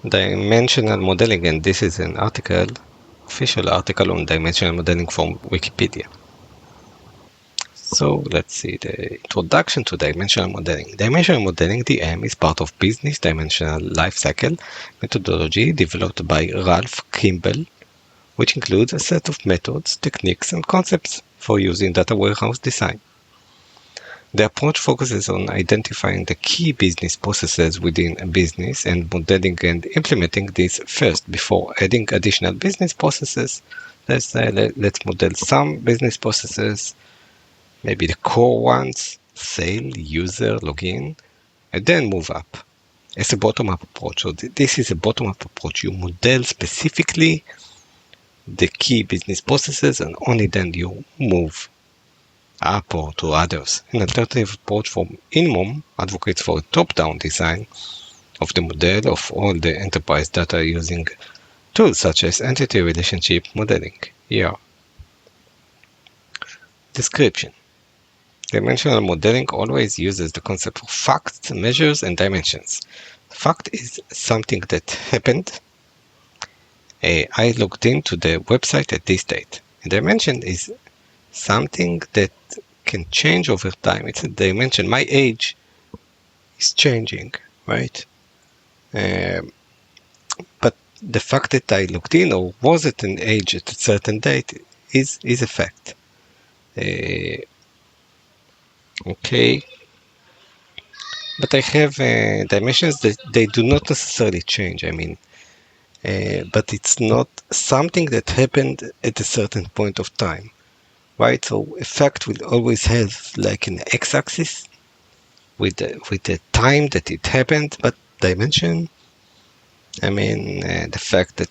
Dimensional modeling, and this is an official article on dimensional modeling from Wikipedia. So let's see the introduction to dimensional modeling. Dimensional modeling, DM, is part of business dimensional lifecycle methodology developed by Ralph Kimball, which includes a set of methods, techniques, and concepts for using data warehouse design. The approach focuses on identifying the key business processes within a business and modeling and implementing these first before adding additional business processes. Let's model some business processes, maybe the core ones, sale, user, login, and then move up. It's a bottom-up approach. So this is a bottom-up approach. You model specifically the key business processes and only then you move up or to others. An alternative approach from InMOM advocates for a top-down design of the model of all the enterprise data using tools such as entity relationship modeling. Here. Description. Dimensional modeling always uses the concept of facts, measures, and dimensions. Fact is something that happened. I logged into the website at this date. A dimension is something that can change over time. It's a dimension. My age is changing, right? But the fact that I logged in or was at an age at a certain date is a fact. Okay. But I have dimensions that they do not necessarily change. I mean, but it's not something that happened at a certain point of time. Right, so a fact will always have like an x-axis with the time that it happened, but dimension, I mean the fact that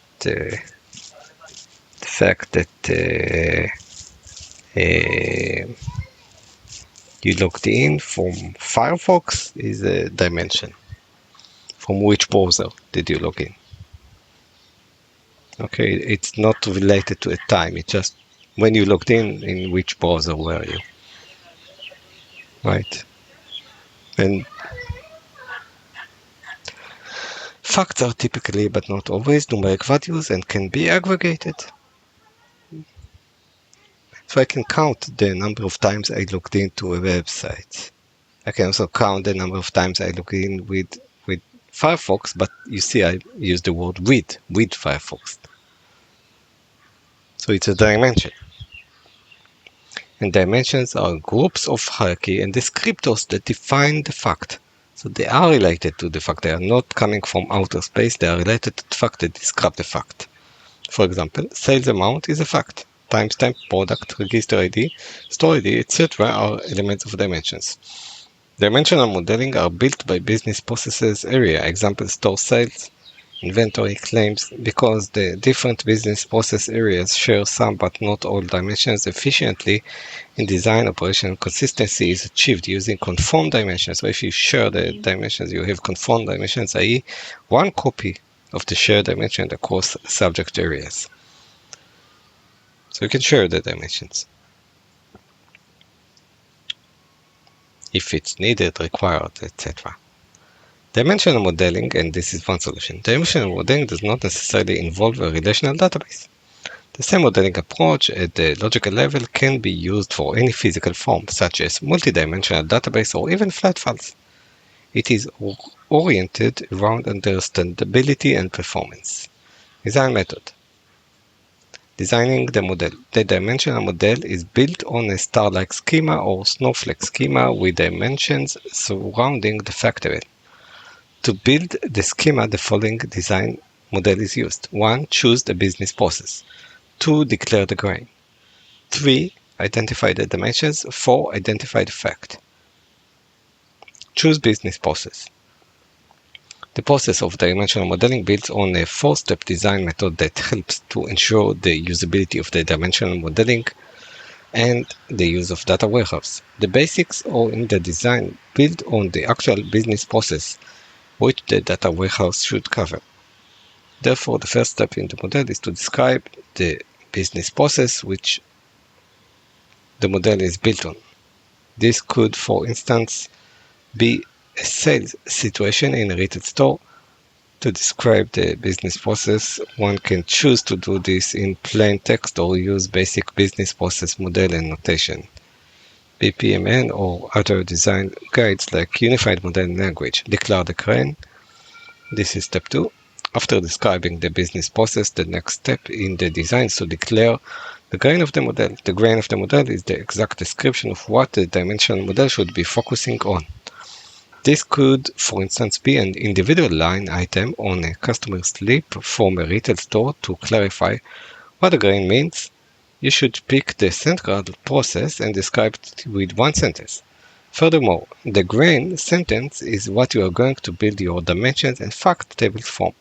you logged in from Firefox is a dimension. From which browser did you log in? Okay, it's not related to a time. It's just when you logged in which browser were you? Right. And facts are typically, but not always, numeric values and can be aggregated. So I can count the number of times I logged into a website. I can also count the number of times I logged in with Firefox, but you see I use the word with Firefox. So it's a dimension. And dimensions are groups of hierarchy and descriptors that define the fact. So they are related to the fact. They are not coming from outer space. They are related to the fact that describe the fact. For example, sales amount is a fact. Timestamp, product, register ID, store ID, etc. are elements of dimensions. Dimensional modeling are built by business processes area. Example, store sales, inventory, claims, because the different business process areas share some but not all dimensions efficiently. In design, operation consistency is achieved using conformed dimensions. So if you share the dimensions, you have conformed dimensions, i.e. one copy of the shared dimension across subject areas. So you can share the dimensions if it's needed, required, etc. Dimensional modeling, and this is one solution. Dimensional modeling does not necessarily involve a relational database. The same modeling approach at the logical level can be used for any physical form, such as multidimensional database or even flat files. It is oriented around understandability and performance. Design method. Designing the model. The dimensional model is built on a star-like schema or snowflake schema with dimensions surrounding the factorial. To build the schema, the following design model is used. 1. Choose the business process. 2. Declare the grain. 3. Identify the dimensions. 4. Identify the fact. Choose business process. The process of dimensional modeling builds on a 4-step design method that helps to ensure the usability of the dimensional modeling and the use of data warehouse. The basics are in the design built on the actual business process which the data warehouse should cover. Therefore, the first step in the model is to describe the business process which the model is built on. This could, for instance, be a sales situation in a retail store To describe the business process, one can choose to do this in plain text or use basic business process model and notation, BPMN, or other design guides like Unified Modeling Language. Declare the crane. This is step 2. After describing the business process, the next step in the design is to declare the grain of the model. The grain of the model is the exact description of what the dimensional model should be focusing on. This could, for instance, be an individual line item on a customer slip from a retail store. To clarify what the grain means, you should pick the central process and describe it with one sentence. Furthermore, the grain sentence is what you are going to build your dimensions and fact tables from.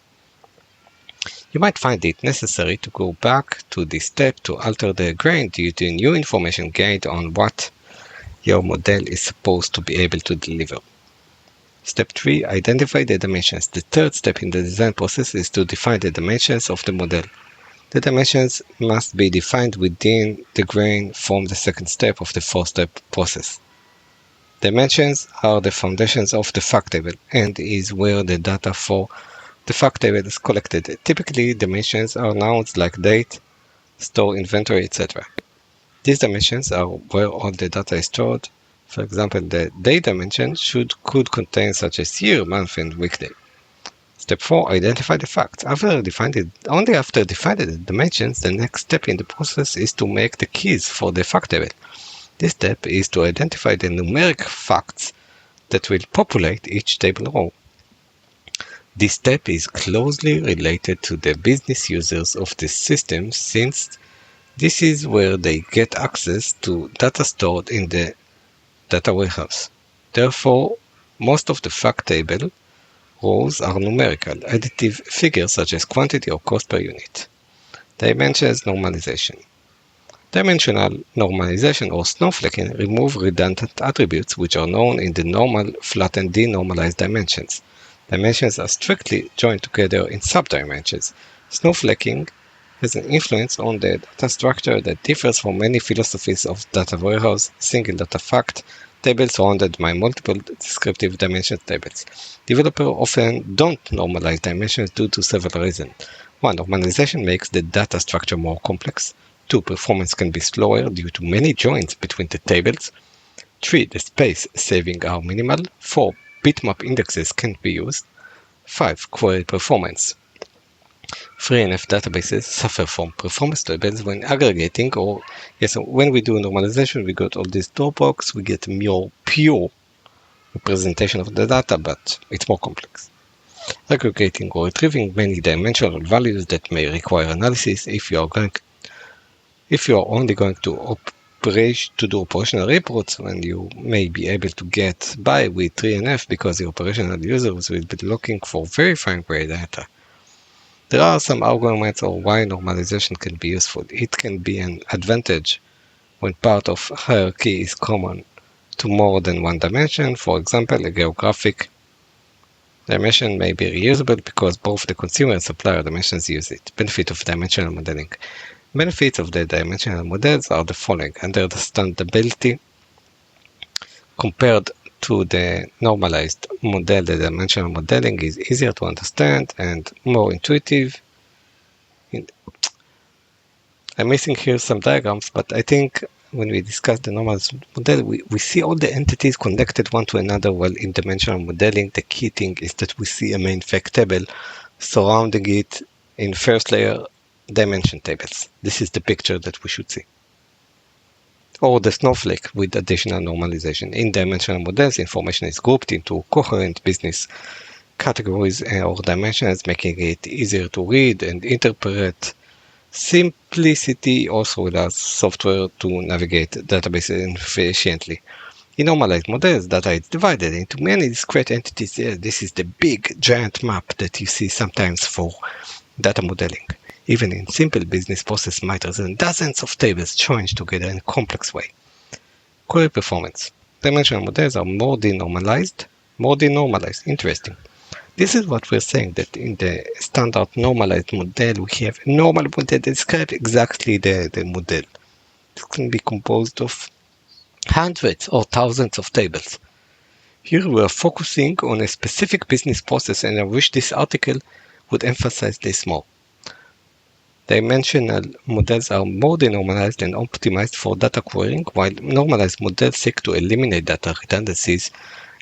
You might find it necessary to go back to this step to alter the grain due to new information gained on what your model is supposed to be able to deliver. Step 3. Identify the dimensions. The third step in the design process is to define the dimensions of the model. The dimensions must be defined within the grain from the second step of the 4-step process. Dimensions are the foundations of the fact table and is where the data for the fact table is collected. Typically, dimensions are nouns like date, store, inventory, etc. These dimensions are where all the data is stored. For example, the date dimension could contain such as year, month, and weekday. Step 4. Identify the facts. Only after defining the dimensions, the next step in the process is to make the keys for the fact table. This step is to identify the numeric facts that will populate each table row. This step is closely related to the business users of the system, since this is where they get access to data stored in the data warehouse. Therefore, most of the fact table rows are numerical, additive figures such as quantity or cost per unit. Dimensions normalization. Dimensional normalization or snowflaking remove redundant attributes which are known in the normal, flat, and denormalized dimensions. Dimensions are strictly joined together in subdimensions. Snowflaking has an influence on the data structure that differs from many philosophies of data warehouse, single data fact tables surrounded by multiple descriptive dimension tables. Developers often don't normalize dimensions due to several reasons. 1. Normalization makes the data structure more complex. 2. Performance can be slower due to many joins between the tables. 3. The space savings are minimal. 4. Bitmap indexes can't be used. 5. Query performance. 3NF databases suffer from performance troubles when aggregating, when we do normalization, we got all these Dropbox, we get more pure representation of the data, but it's more complex. Aggregating or retrieving many dimensional values that may require analysis if you are only going to do operational reports, when you may be able to get by with 3NF because the operational users will be looking for very fine-grained data. There are some arguments on why normalization can be useful. It can be an advantage when part of hierarchy is common to more than one dimension. For example, a geographic dimension may be reusable because both the consumer and supplier dimensions use it. Benefit of dimensional modeling. Benefits of the dimensional models are the following. Understandability. Compared to the normalized model, the dimensional modeling is easier to understand and more intuitive. I'm missing here some diagrams, but I think when we discuss the normalized model, we see all the entities connected one to another, while in dimensional modeling, the key thing is that we see a main fact table surrounding it in first layer dimension tables. This is the picture that we should see. Or the snowflake with additional normalization. In dimensional models, information is grouped into coherent business categories or dimensions, making it easier to read and interpret. Simplicity also allows software to navigate databases efficiently. In normalized models, data is divided into many discrete entities. This is the big giant map that you see sometimes for data modeling. Even in simple business process matters and dozens of tables joined together in a complex way. Query performance. Dimensional models are more denormalized. Interesting. This is what we're saying, that in the standard normalized model, we have a normal model that describes exactly the model. It can be composed of hundreds or thousands of tables. Here we are focusing on a specific business process, and I wish this article would emphasize this more. Dimensional models are more denormalized and optimized for data querying, while normalized models seek to eliminate data redundancies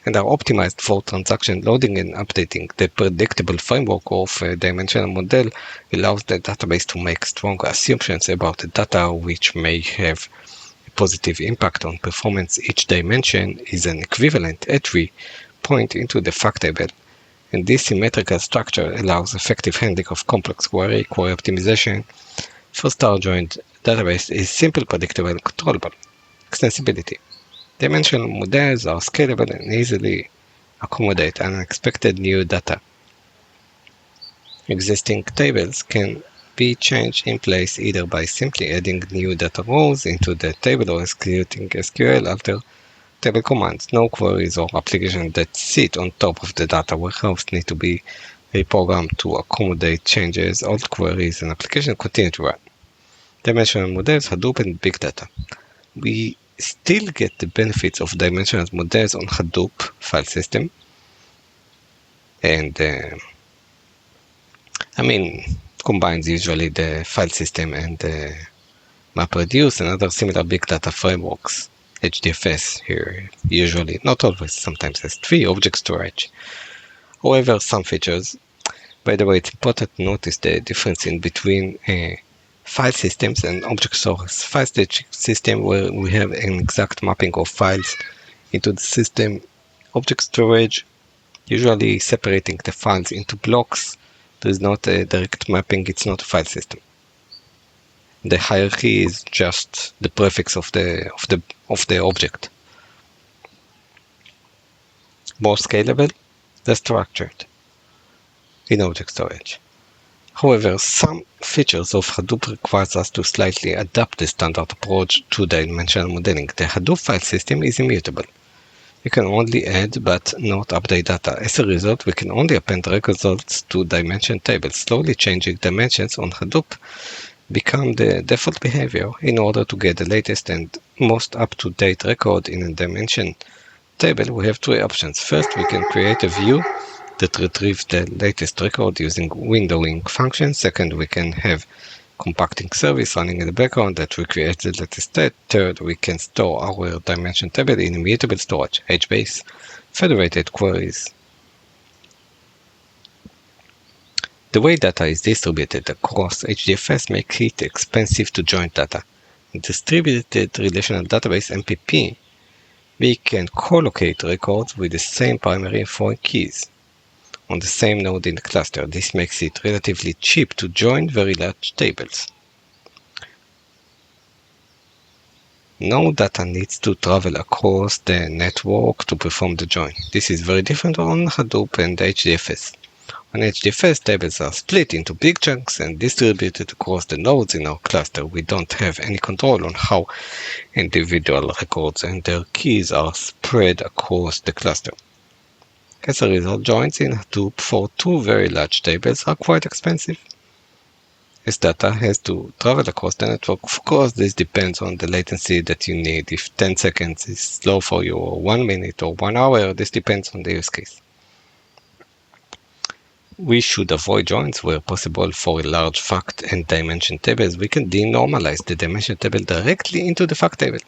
and are optimized for transaction loading and updating. The predictable framework of a dimensional model allows the database to make strong assumptions about the data, which may have a positive impact on performance. Each dimension is an equivalent entry point into the fact table, and this symmetrical structure allows effective handling of complex query optimization. For star-joined database is simple, predictable, and controllable. Extensibility. Dimensional models are scalable and easily accommodate unexpected new data. Existing tables can be changed in place either by simply adding new data rows into the table or executing SQL alter table commands. No queries or applications that sit on top of the data warehouse need to be reprogrammed to accommodate changes. All queries and applications continue to run. Dimensional models, Hadoop, and big data. We still get the benefits of dimensional models on Hadoop file system, and combines usually the file system and MapReduce and other similar big data frameworks. HDFS here, usually, not always, sometimes S3, object storage. However, some features, by the way, it's important to notice the difference in between file systems and object stores. File system where we have an exact mapping of files into the system. Object storage, usually separating the files into blocks. There is not a direct mapping, it's not a file system. The hierarchy is just the prefix of the object. More scalable, less structured in object storage. However, some features of Hadoop requires us to slightly adapt the standard approach to dimensional modeling. The Hadoop file system is immutable. We can only add but not update data. As a result, we can only append results to dimension tables. Slowly changing dimensions on Hadoop become the default behavior. In order to get the latest and most up-to-date record in a dimension table, we have three options. First, we can create a view that retrieves the latest record using windowing function. Second, we can have compacting service running in the background that recreates the latest state. Third, we can store our dimension table in immutable storage, HBase, federated queries. The way data is distributed across HDFS makes it expensive to join data. In distributed relational database MPP, we can collocate records with the same primary and foreign keys on the same node in the cluster. This makes it relatively cheap to join very large tables. No data needs to travel across the network to perform the join. This is very different on Hadoop and HDFS. On HDFS, tables are split into big chunks and distributed across the nodes in our cluster. We don't have any control on how individual records and their keys are spread across the cluster. As a result, joins in Hadoop for two very large tables are quite expensive, as data has to travel across the network. Of course, this depends on the latency that you need. If 10 seconds is slow for you, or 1 minute, or 1 hour, this depends on the use case. We should avoid joins where possible. For large fact and dimension tables, we can denormalize the dimension table directly into the fact table.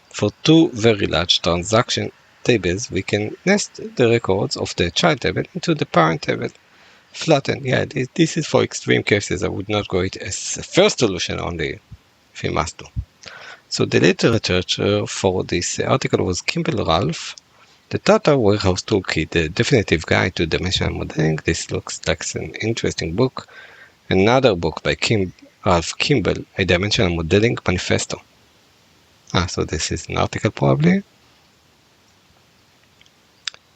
For two very large transaction tables, we can nest the records of the child table into the parent table. Flatten, this is for extreme cases. I would not go it as a first solution only if we must do. So the literature for this article was Kimball Ralph, The Data Warehouse Toolkit, the definitive guide to dimensional modeling. This looks like an interesting book. Another book by Ralph Kimball, A Dimensional Modeling Manifesto. So this is an article probably.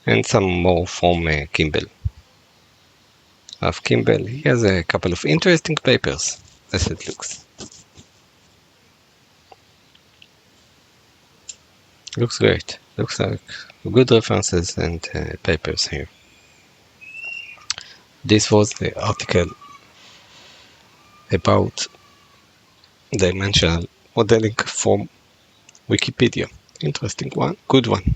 And some more from Kimball. Ralph Kimball, he has a couple of interesting papers, as it looks. Looks great. Looks like good references and papers here. This was the article about dimensional modeling from Wikipedia. Interesting one, good one.